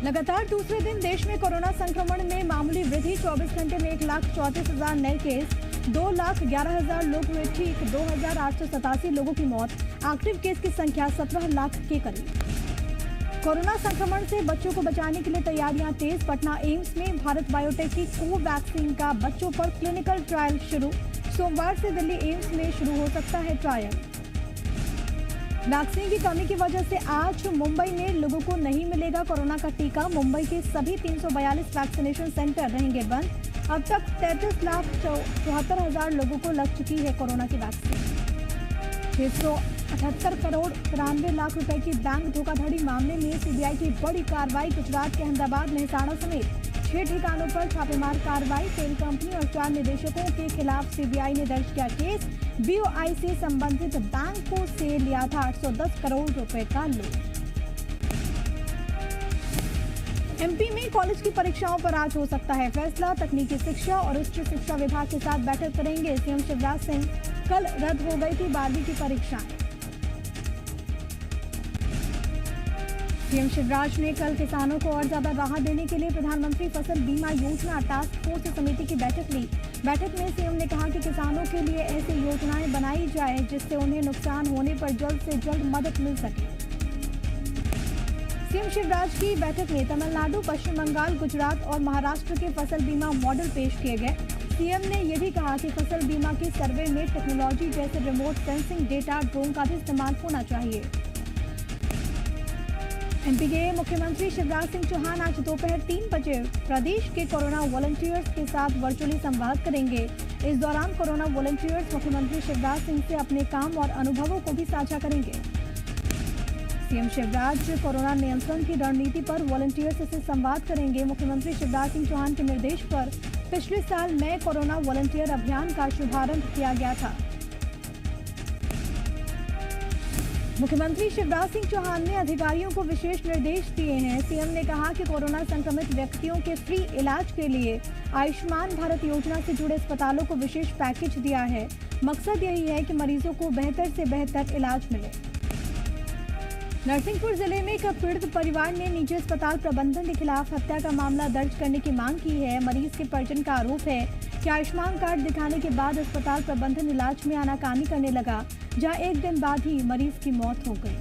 लगातार दूसरे दिन देश में कोरोना संक्रमण में मामूली वृद्धि। 24 घंटे में 1,34,000 नए केस, 2,11,000 लोग हुए ठीक, 2,887 लोगों की मौत। एक्टिव केस की संख्या 17 लाख के करीब। कोरोना संक्रमण से बच्चों को बचाने के लिए तैयारियां तेज। पटना एम्स में भारत बायोटेक की कोवैक्सीन का बच्चों पर क्लिनिकल ट्रायल शुरू। सोमवार से दिल्ली एम्स में शुरू हो सकता है ट्रायल। वैक्सीन की कमी की वजह से आज मुंबई में लोगों को नहीं मिलेगा कोरोना का टीका। मुंबई के सभी 342 वैक्सीनेशन सेंटर रहेंगे बंद। अब तक 33,74,000 लोगों को लग चुकी है कोरोना की वैक्सीन। 678 करोड़ 93 लाख रुपए की बैंक धोखाधड़ी मामले में सीबीआई की बड़ी कार्रवाई। गुजरात के अहमदाबाद, मेहसाणा समेत 6 ठिकानों पर छापेमार कार्रवाई। तेल कंपनी और 4 निदेशकों के खिलाफ सीबीआई ने दर्ज किया केस। बीओआई से संबंधित बैंकों से लिया था 810 करोड़ रुपए का लोन। एमपी में कॉलेज की परीक्षाओं पर आज हो सकता है फैसला। तकनीकी शिक्षा और उच्च शिक्षा विभाग के साथ बैठक करेंगे सीएम शिवराज सिंह। कल रद्द हो गई थी 12वीं की परीक्षाएं। सीएम शिवराज ने कल किसानों को और ज्यादा राहत देने के लिए प्रधानमंत्री फसल बीमा योजना टास्क फोर्स समिति की बैठक ली। बैठक में सीएम ने कहा कि किसानों के लिए ऐसी योजनाएं बनाई जाए जिससे उन्हें नुकसान होने पर जल्द से जल्द मदद मिल सके। सीएम शिवराज की बैठक में तमिलनाडु, पश्चिम बंगाल, गुजरात और महाराष्ट्र के फसल बीमा मॉडल पेश किए गए। सीएम ने यह भी कहा कि फसल बीमा के सर्वे में टेक्नोलॉजी जैसे रिमोट सेंसिंग डेटा, ड्रोन का भी इस्तेमाल होना चाहिए। एमपी के मुख्यमंत्री शिवराज सिंह चौहान आज दोपहर 3 बजे प्रदेश के कोरोना वॉलंटियर्स के साथ वर्चुअली संवाद करेंगे। इस दौरान कोरोना वॉलंटियर्स मुख्यमंत्री शिवराज सिंह से अपने काम और अनुभवों को भी साझा करेंगे। सीएम शिवराज कोरोना नियंत्रण की रणनीति पर वॉलंटियर्स से संवाद करेंगे। मुख्यमंत्री शिवराज सिंह चौहान के निर्देश पर पिछले साल मैं कोरोना वॉलंटियर अभियान का शुभारंभ किया गया था। मुख्यमंत्री शिवराज सिंह चौहान ने अधिकारियों को विशेष निर्देश दिए हैं। सीएम ने कहा कि कोरोना संक्रमित व्यक्तियों के फ्री इलाज के लिए आयुष्मान भारत योजना से जुड़े अस्पतालों को विशेष पैकेज दिया है। मकसद यही है कि मरीजों को बेहतर से बेहतर इलाज मिले। नरसिंहपुर जिले में एक पीड़ित परिवार ने निजी अस्पताल प्रबंधन के खिलाफ हत्या का मामला दर्ज करने की मांग की है। मरीज के परिजन का आरोप है कि आयुष्मान कार्ड दिखाने के बाद अस्पताल प्रबंधन इलाज में आनाकानी करने लगा, जहां एक दिन बाद ही मरीज की मौत हो गई।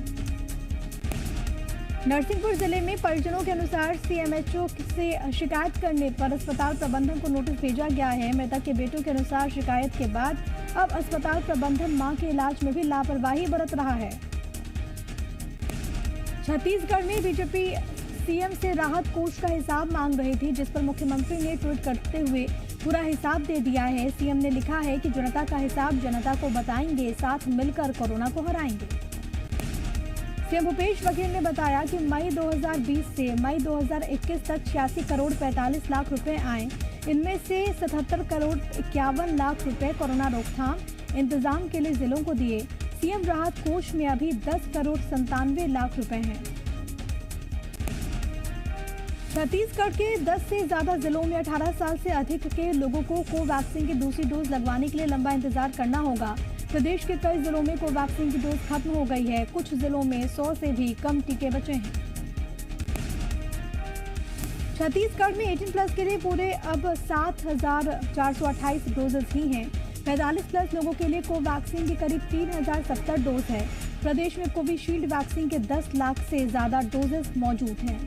नरसिंहपुर जिले में परिजनों के अनुसार सीएमएचओ से शिकायत करने पर अस्पताल प्रबंधन को नोटिस भेजा गया है। मृतक के बेटों के अनुसार शिकायत के बाद अब अस्पताल प्रबंधन मां के इलाज में भी लापरवाही बरत रहा है। छत्तीसगढ़ में बीजेपी सीएम से राहत कोष का हिसाब मांग रही थी, जिस पर मुख्यमंत्री ने ट्वीट करते हुए पूरा हिसाब दे दिया है। सीएम ने लिखा है कि जनता का हिसाब जनता को बताएंगे, साथ मिलकर कोरोना को हराएंगे। सीएम भूपेश बघेल ने बताया कि मई 2020 से मई 2021 तक 86 करोड़ 45 लाख रुपए आए। इनमें से 77 करोड़ 51 लाख रुपए कोरोना रोकथाम इंतजाम के लिए जिलों को दिए। सीएम राहत कोष में अभी 10 करोड़ 97 लाख रुपए हैं। छत्तीसगढ़ के 10 से ज्यादा जिलों में 18 साल से अधिक के लोगों को कोवैक्सीन की दूसरी डोज लगवाने के लिए लंबा इंतजार करना होगा। प्रदेश के कई जिलों में कोवैक्सीन की डोज खत्म हो गई है। कुछ जिलों में 100 से भी कम टीके बचे हैं। छत्तीसगढ़ में 18+ के लिए पूरे अब 7,428 डोजेस ही हैं। 45+ लोगों के लिए कोवैक्सीन की करीब 3,070 डोज है। प्रदेश में कोविशील्ड वैक्सीन के 10 लाख से ज्यादा डोजेस मौजूद हैं।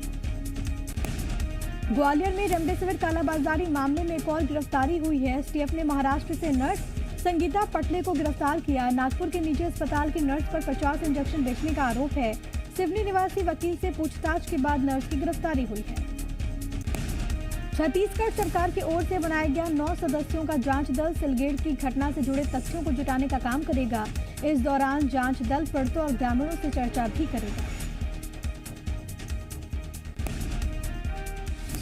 ग्वालियर में रेमडेसिविर कालाबाजारी मामले में एक और गिरफ्तारी हुई है। एसटीएफ ने महाराष्ट्र से नर्स संगीता पटले को गिरफ्तार किया। नागपुर के निजी अस्पताल की नर्स पर 50 इंजेक्शन बेचने का आरोप है। सिवनी निवासी वकील से पूछताछ के बाद नर्स की गिरफ्तारी हुई है। छत्तीसगढ़ सरकार की ओर से बनाया गया 9 सदस्यों का जांच दल सिलगेट की घटना से जुड़े तथ्यों को जुटाने का काम करेगा। इस दौरान जांच दल पीड़ितों और ग्रामीणों से चर्चा भी करेगा।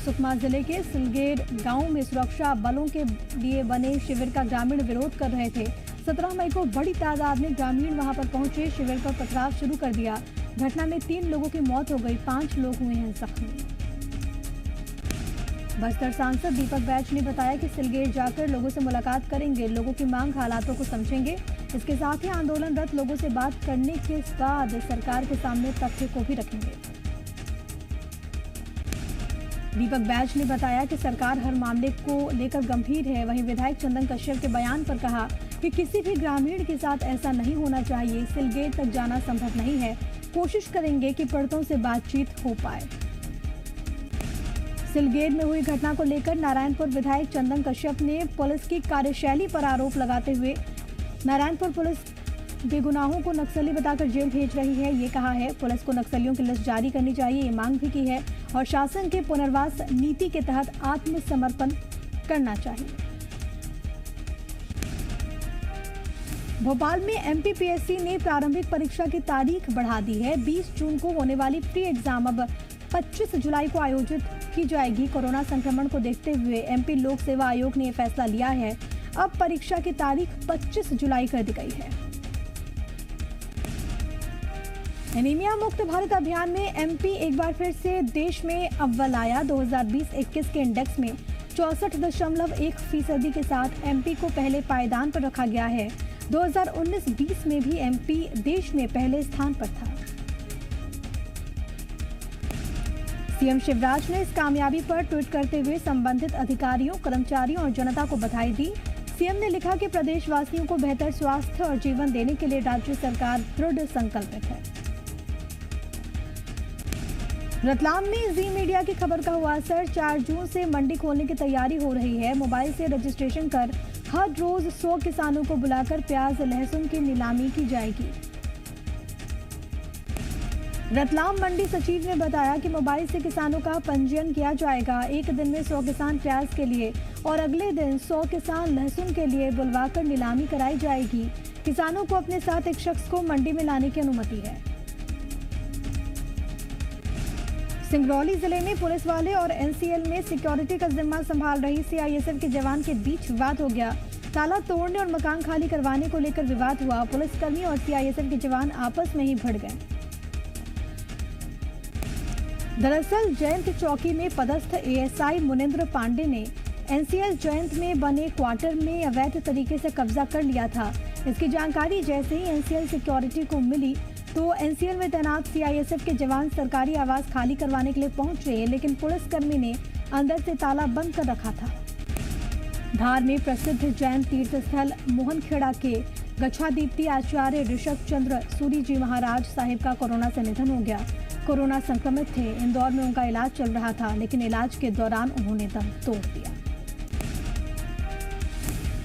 सुकमा जिले के सिलगेट गांव में सुरक्षा बलों के लिए बने शिविर का ग्रामीण विरोध कर रहे थे। 17 मई को बड़ी तादाद में ग्रामीण वहां पर पहुंचे, शिविर पर पथराव शुरू कर दिया। घटना में 3 लोगों की मौत हो गई, 5 लोग हुए हैं जख्मी। बस्तर सांसद दीपक बैज ने बताया कि सिलगेट जाकर लोगों से मुलाकात करेंगे, लोगों की मांग हालातों को समझेंगे। इसके साथ ही आंदोलनरत लोगों से बात करने के बाद सरकार के सामने तथ्य को भी रखेंगे। दीपक बैज ने बताया कि सरकार हर मामले को लेकर गंभीर है। वहीं विधायक चंदन कश्यप के बयान पर कहा कि किसी भी ग्रामीण के साथ ऐसा नहीं होना चाहिए। सिलगेट तक जाना संभव नहीं है। कोशिश करेंगे कि पीड़ितों से बातचीत हो पाए। सिलगेट में हुई घटना को लेकर नारायणपुर विधायक चंदन कश्यप ने पुलिस की कार्यशैली पर आरोप लगाते हुए नारायणपुर पुलिस बेगुनाहों को नक्सली बताकर जेल भेज रही है। ये कहा है पुलिस को नक्सलियों की लिस्ट जारी करनी चाहिए। ये मांग भी की है और शासन के पुनर्वास नीति के तहत आत्मसमर्पण करना चाहिए। भोपाल में एमपीपीएससी ने प्रारंभिक परीक्षा की तारीख बढ़ा दी है। 20 जून को होने वाली प्री एग्जाम अब 25 जुलाई को आयोजित की जाएगी। कोरोना संक्रमण को देखते हुए एमपी लोक सेवा आयोग ने यह फैसला लिया है। अब परीक्षा की तारीख 25 जुलाई कर दी गई है। एनीमिया मुक्त भारत अभियान में एमपी एक बार फिर से देश में अव्वल आया। 2020-21 के इंडेक्स में 64.1% के साथ एमपी को पहले पायदान पर रखा गया है। 2019-20 में भी एमपी देश में पहले स्थान पर था। सीएम शिवराज ने इस कामयाबी पर ट्वीट करते हुए संबंधित अधिकारियों, कर्मचारियों और जनता को बधाई दी। सीएम ने लिखा कि प्रदेशवासियों को बेहतर स्वास्थ्य और जीवन देने के लिए राज्य सरकार दृढ़ संकल्पित है। रतलाम में जी मीडिया की खबर का हुआ असर। 4 जून से मंडी खोलने की तैयारी हो रही है। मोबाइल से रजिस्ट्रेशन कर हर रोज 100 किसानों को बुलाकर प्याज, लहसुन की नीलामी की जाएगी। रतलाम मंडी सचिव ने बताया कि मोबाइल से किसानों का पंजीयन किया जाएगा। एक दिन में 100 किसान प्याज के लिए और अगले दिन 100 किसान लहसुन के लिए बुलवाकर नीलामी कराई जाएगी। किसानों को अपने साथ एक शख्स को मंडी में लाने की अनुमति है। सिंगरौली जिले में पुलिस वाले और एनसीएल में सिक्योरिटी का जिम्मा संभाल रही सीआईएसएफ के जवान के बीच विवाद हो गया। ताला तोड़ने और मकान खाली करवाने को लेकर विवाद हुआ। पुलिसकर्मी और सीआईएसएफ के जवान आपस में ही भिड़ गए। दरअसल जयंत चौकी में पदस्थ एएसआई मुनिंद्र पांडे ने एनसीएल जयंत में बने क्वार्टर में अवैध तरीके से कब्जा कर लिया था। इसकी जानकारी जैसे ही एनसीएल सिक्योरिटी को मिली तो एनसीएल में तैनात सीआईएसएफ के जवान सरकारी आवास खाली करवाने के लिए पहुंचे, लेकिन पुलिसकर्मी ने अंदर से ताला बंद कर रखा था। धार में प्रसिद्ध जैन तीर्थ स्थल मोहनखेड़ा के गच्छादीप्ति आचार्य ऋषभ चंद्र सूरी जी महाराज साहिब का कोरोना से निधन हो गया। कोरोना संक्रमित थे। इंदौर में उनका इलाज चल रहा था, लेकिन इलाज के दौरान उन्होंने दम तोड़ दिया।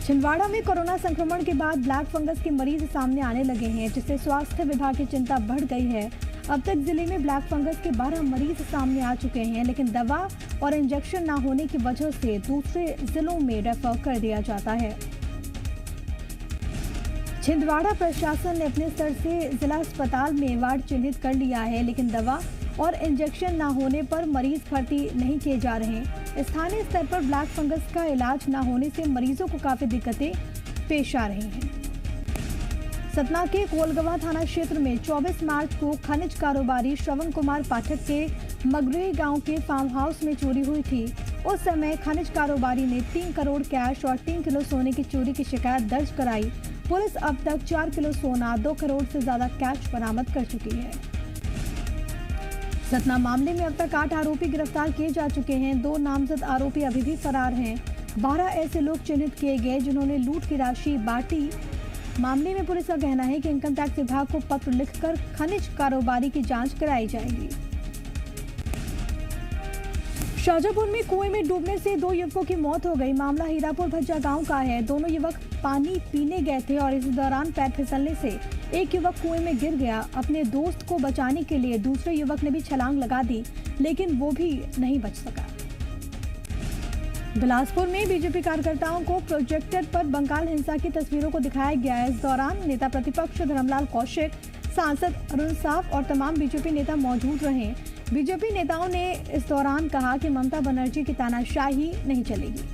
छिंदवाड़ा में कोरोना संक्रमण के बाद ब्लैक फंगस के मरीज सामने आने लगे हैं, जिससे स्वास्थ्य विभाग की चिंता बढ़ गई है। अब तक जिले में ब्लैक फंगस के 12 मरीज सामने आ चुके हैं, लेकिन दवा और इंजेक्शन न होने की वजह से दूसरे जिलों में रेफर कर दिया जाता है। छिंदवाड़ा प्रशासन ने अपने स्तर से जिला अस्पताल में वार्ड चिन्हित कर लिया है, लेकिन दवा और इंजेक्शन न होने पर मरीज भर्ती नहीं किए जा रहे। स्थानीय स्तर पर ब्लैक फंगस का इलाज न होने से मरीजों को काफी दिक्कतें पेश आ रही हैं। सतना के कोलगवा थाना क्षेत्र में 24 मार्च को खनिज कारोबारी श्रवण कुमार पाठक के मगरे गांव के फार्म हाउस में चोरी हुई थी। उस समय खनिज कारोबारी ने 3 करोड़ कैश और 3 किलो सोने की चोरी की शिकायत दर्ज कराई। पुलिस अब तक 4 किलो सोना, 2 करोड़ से ज्यादा कैश बरामद कर चुकी है। सतना मामले में अब तक 8 आरोपी गिरफ्तार किए जा चुके हैं। 2 नामजद आरोपी अभी भी फरार हैं। 12 ऐसे लोग चिन्हित किए गए जिन्होंने लूट की राशि बांटी। मामले में पुलिस का कहना है कि इनकम टैक्स विभाग को पत्र लिखकर खनिज कारोबारी की जांच कराई जाएगी। शाजापुर में कुएं में डूबने से 2 युवकों की मौत हो गई। मामला हीरापुर भज्जा गांव का है। दोनों युवक पानी पीने गए थे और इस दौरान पैर फिसलने से एक युवक कुएं में गिर गया। अपने दोस्त को बचाने के लिए दूसरे युवक ने भी छलांग लगा दी, लेकिन वो भी नहीं बच सका। बिलासपुर में बीजेपी कार्यकर्ताओं को प्रोजेक्टर पर बंगाल हिंसा की तस्वीरों को दिखाया गया। इस दौरान नेता प्रतिपक्ष धर्मलाल कौशिक, सांसद अरुण साफ और तमाम बीजेपी नेता मौजूद रहे। बीजेपी नेताओं ने इस दौरान कहा कि ममता बनर्जी की तानाशाही नहीं चलेगी।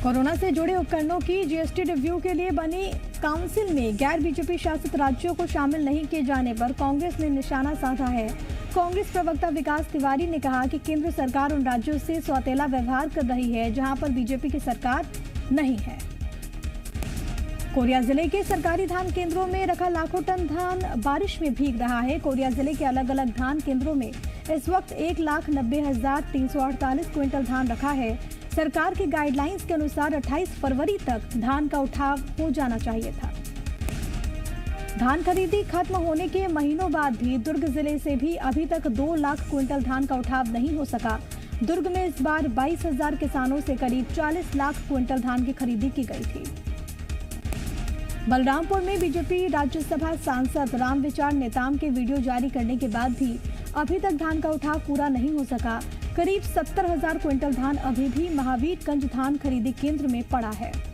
कोरोना से जुड़े उपकरणों की जीएसटी रिव्यू के लिए बनी काउंसिल में गैर बीजेपी शासित राज्यों को शामिल नहीं किए जाने पर कांग्रेस ने निशाना साधा है। कांग्रेस प्रवक्ता विकास तिवारी ने कहा कि केंद्र सरकार उन राज्यों से सौतेला व्यवहार कर रही है जहां पर बीजेपी की सरकार नहीं है। कोरिया जिले के सरकारी धान केंद्रों में रखा लाखों टन धान बारिश में भीग रहा है। कोरिया जिले के अलग अलग धान केंद्रों में इस वक्त 1,90,348 क्विंटल धान रखा है। सरकार की गाइडलाइंस के अनुसार 28 फरवरी तक धान का उठाव हो जाना चाहिए था। धान खरीदी खत्म होने के महीनों बाद भी दुर्ग जिले से भी अभी तक 2 लाख क्विंटल धान का उठाव नहीं हो सका। दुर्ग में इस बार 22,000 किसानों से करीब 40 लाख क्विंटल धान की खरीदी की गई थी। बलरामपुर में बीजेपी राज्यसभा सांसद रामविचार नेताम के वीडियो जारी करने के बाद भी अभी तक धान का उठाव पूरा नहीं हो सका। करीब 70,000 क्विंटल धान अभी भी महावीरगंज धान खरीदी केंद्र में पड़ा है।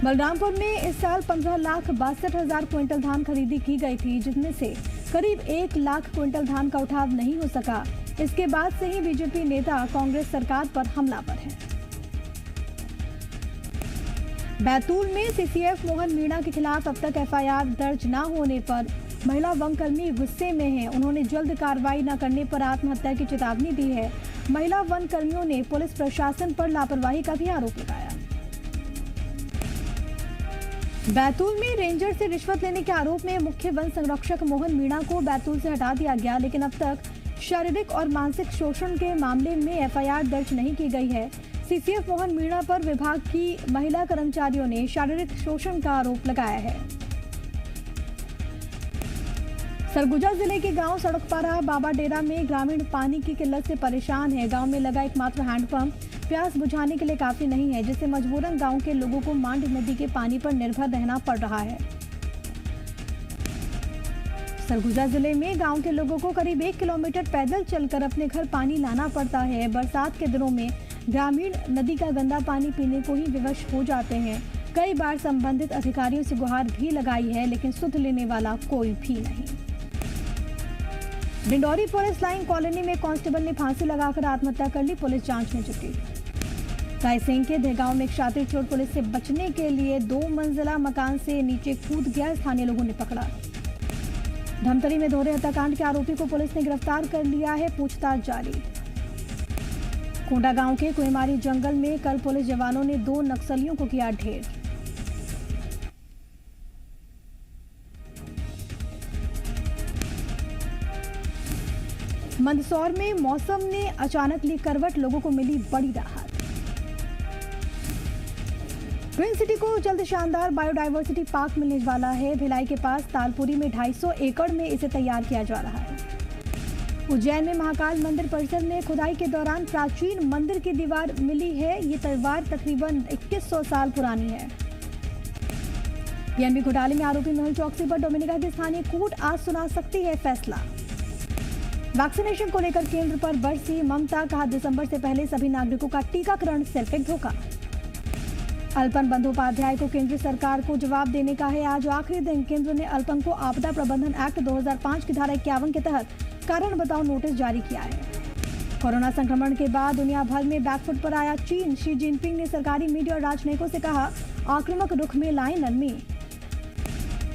बलरामपुर में इस साल 15,62,000 क्विंटल धान खरीदी की गई थी, जिसमें से करीब 1 लाख क्विंटल धान का उठाव नहीं हो सका। इसके बाद से ही बीजेपी नेता कांग्रेस सरकार पर हमलावर हैं। बैतूल में सीसीएफ मोहन मीणा के खिलाफ अब तक एफआईआर दर्ज न होने पर महिला वनकर्मी गुस्से में हैं। उन्होंने जल्द कार्रवाई न करने पर आत्महत्या की चेतावनी दी है। महिला वनकर्मियों ने पुलिस प्रशासन पर लापरवाही का भी आरोप लगाया। बैतूल में रेंजर से रिश्वत लेने के आरोप में मुख्य वन संरक्षक मोहन मीणा को बैतूल से हटा दिया गया, लेकिन अब तक शारीरिक और मानसिक शोषण के मामले में एफआईआर दर्ज नहीं की गई है। सीसीएफ मोहन मीणा पर विभाग की महिला कर्मचारियों ने शारीरिक शोषण का आरोप लगाया है। सरगुजा जिले के गांव सड़कपारा बाबा डेरा में ग्रामीण पानी की किल्लत से परेशान है। गांव में लगा एकमात्र हैंडपंप प्यास बुझाने के लिए काफी नहीं है, जिससे मजबूरन गांव के लोगों को मांड नदी के पानी पर निर्भर रहना पड़ रहा है। सरगुजा जिले में गांव के लोगों को करीब 1 किलोमीटर पैदल चलकर अपने घर पानी लाना पड़ता है। बरसात के दिनों में ग्रामीण नदी का गंदा पानी पीने को ही विवश हो जाते हैं। कई बार संबंधित अधिकारियों से गुहार भी लगाई है, लेकिन सुध लेने वाला कोई भी नहीं। डिंडौरी पुलिस लाइन कॉलोनी में कांस्टेबल ने फांसी लगाकर आत्महत्या कर ली। पुलिस जांच में जुटी। रायसेन के देगांव में एक छात्र चोर पुलिस से बचने के लिए 2 मंजिला मकान से नीचे कूद गया, स्थानीय लोगों ने पकड़ा। धमतरी में दोहरे हत्याकांड के आरोपी को पुलिस ने गिरफ्तार कर लिया है, पूछताछ जारी। कोंडा गांव के कुएमारी जंगल में कल पुलिस जवानों ने 2 नक्सलियों को किया ढेर। मंदसौर में मौसम ने अचानक ली करवट, लोगों को मिली बड़ी राहत। ट्विन सिटी को जल्द शानदार बायोडायवर्सिटी पार्क मिलने वाला है। भिलाई के पास तालपुरी में 250 एकड़ में इसे तैयार किया जा रहा है। उज्जैन में महाकाल मंदिर परिसर में खुदाई के दौरान प्राचीन मंदिर की दीवार मिली है। ये दीवार तकरीबन 2100 साल पुरानी है। पीएनबी घोटाले में आरोपी मेहुल चौकसी पर डोमिनिका की स्थानीय कोर्ट आज सुना सकती है फैसला। वैक्सीनेशन को लेकर केंद्र पर बरसी ममता, कहा दिसंबर से पहले सभी नागरिकों का टीकाकरण सिर्फ एक धोखा। अल्पन बंदोपाध्याय को केंद्र सरकार को जवाब देने का है आज आखिरी दिन। केंद्र ने अल्पन को आपदा प्रबंधन एक्ट 2005 की धारा 51 के तहत कारण बताओ नोटिस जारी किया है। कोरोना संक्रमण के बाद दुनिया भर में बैकफुट पर आया चीन। शी जिनपिंग ने सरकारी मीडिया और राजनयिकों से कहा आक्रामक रुख में लाएं नरमी।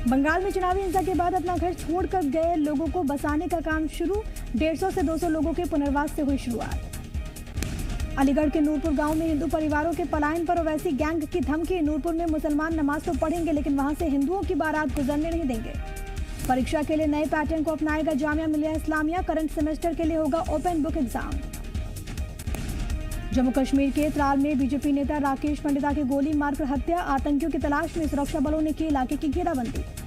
बंगाल में चुनावी हिंसा के बाद अपना घर छोड़कर गए लोगों को बसाने का काम शुरू। 150 से 200 लोगों के पुनर्वास से हुई शुरुआत। अलीगढ़ के नूरपुर गांव में हिंदू परिवारों के पलायन पर ओवैसी गैंग की धमकी। नूरपुर में मुसलमान नमाज तो पढ़ेंगे, लेकिन वहां से हिंदुओं की बारात गुजरने नहीं देंगे। परीक्षा के लिए नए पैटर्न को अपनाएगा जामिया मिलिया इस्लामिया। करंट सेमेस्टर के लिए होगा open book exam. Jammu Kashmir के त्राल में बीजेपी नेता राकेश पंडिता की गोली मारकर हत्या। आतंकियों की तलाश में सुरक्षा बलों ने की इलाके की घेराबंदी।